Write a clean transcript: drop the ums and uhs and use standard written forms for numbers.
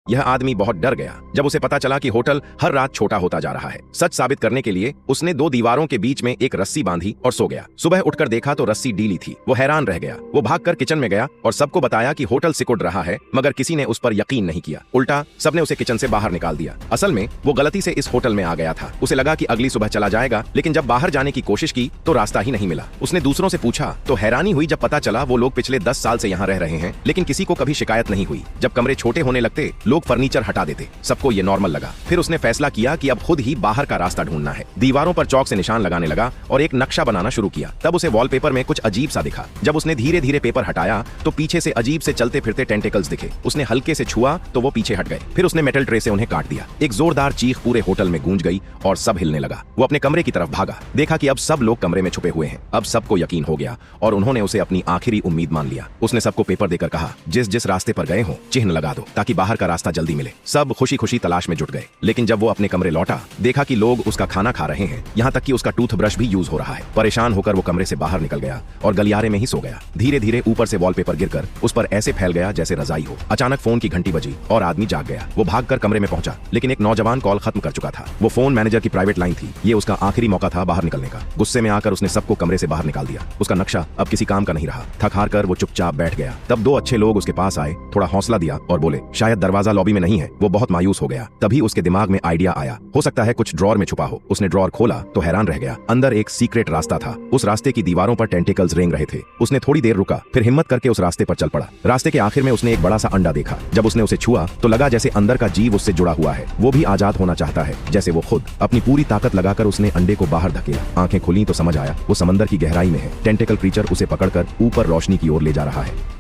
यह आदमी बहुत डर गया जब उसे पता चला कि होटल हर रात छोटा होता जा रहा है। सच साबित करने के लिए उसने 2 दीवारों के बीच में एक रस्सी बांधी और सो गया। सुबह उठकर देखा तो रस्सी ढीली थी। वो हैरान रह गया। वो भागकर किचन में गया और सबको बताया कि होटल सिकुड़ रहा है, मगर किसी ने उस पर यकीन नहीं किया। उल्टा सबने उसे किचन से बाहर निकाल दिया। असल में वो गलती से इस होटल में आ गया था। उसे लगा कि अगली सुबह चला जाएगा, लेकिन जब बाहर जाने की कोशिश की तो रास्ता ही नहीं मिला। उसने दूसरों से पूछा तो हैरानी हुई जब पता चला वो लोग पिछले 10 साल से यहाँ रह रहे हैं, लेकिन किसी को कभी शिकायत नहीं हुई। जब कमरे छोटे होने लगते लोग फर्नीचर हटा देते। सबको ये नॉर्मल लगा। फिर उसने फैसला किया कि अब खुद ही बाहर का रास्ता ढूंढना है। दीवारों पर चौक से निशान लगाने लगा और एक नक्शा बनाना शुरू किया। तब उसे वॉलपेपर में कुछ अजीब सा दिखा। जब उसने धीरे धीरे पेपर हटाया तो पीछे से अजीब से चलते फिरते टेंटिकल्स दिखे। उसने हल्के से छुआ तो वो पीछे हट गए। फिर उसने मेटल ट्रे से उन्हें काट दिया। एक जोरदार चीख पूरे होटल में गूंज गई और सब हिलने लगा। वो अपने कमरे की तरफ भागा। देखा कि अब सब लोग कमरे में छुपे हुए हैं। अब सबको यकीन हो गया और उन्होंने उसे अपनी आखिरी उम्मीद मान लिया। उसने सबको पेपर देकर कहा, जिस जिस रास्ते पर गए हो चिन्ह लगा दो ताकि बाहर का रास्ता जल्दी मिले। सब खुशी खुशी तलाश में जुट गए। लेकिन जब वो अपने कमरे लौटा, देखा कि लोग उसका खाना खा रहे हैं, यहाँ तक कि उसका टूथब्रश भी यूज हो रहा है। परेशान होकर वो कमरे से बाहर निकल गया और गलियारे में ही सो गया। धीरे धीरे ऊपर से वॉलपेपर गिरकर उस पर ऐसे फैल गया जैसे रजाई हो। अचानक फोन की घंटी बजी और आदमी जाग गया। वो भागकर कमरे में पहुंचा, लेकिन एक नौजवान कॉल खत्म कर चुका था। वो फोन मैनेजर की प्राइवेट लाइन थी। ये उसका आखिरी मौका था बाहर निकलने का। गुस्से में आकर उसने सबको कमरे से बाहर निकाल दिया। उसका नक्शा अब किसी काम का नहीं रहा। थक हार कर वो चुपचाप बैठ गया। तब 2 अच्छे लोग उसके पास आए, थोड़ा हौसला दिया और बोले, शायद दरवाजा लॉबी में नहीं है। वो बहुत मायूस हो गया। तभी उसके दिमाग में आइडिया आया, हो सकता है कुछ ड्रॉर में छुपा हो। उसने ड्रॉर खोला तो हैरान रह गया। अंदर एक सीक्रेट रास्ता था। उस रास्ते की दीवारों पर टेंटिकल्स रेंग रहे थे। उसने थोड़ी देर रुका, फिर हिम्मत करके उस रास्ते पर चल पड़ा। रास्ते के आखिर में उसने एक बड़ा सा अंडा देखा। जब उसने उसे छुआ तो लगा जैसे अंदर का जीव उससे जुड़ा हुआ है। वो भी आजाद होना चाहता है जैसे वो खुद। अपनी पूरी ताकत लगाकर उसने अंडे को बाहर धकेला। आंखें खुली तो समझ आया वो समंदर की गहराई में है। टेंटिकल क्रीचर उसे पकड़कर ऊपर रोशनी की ओर ले जा रहा है।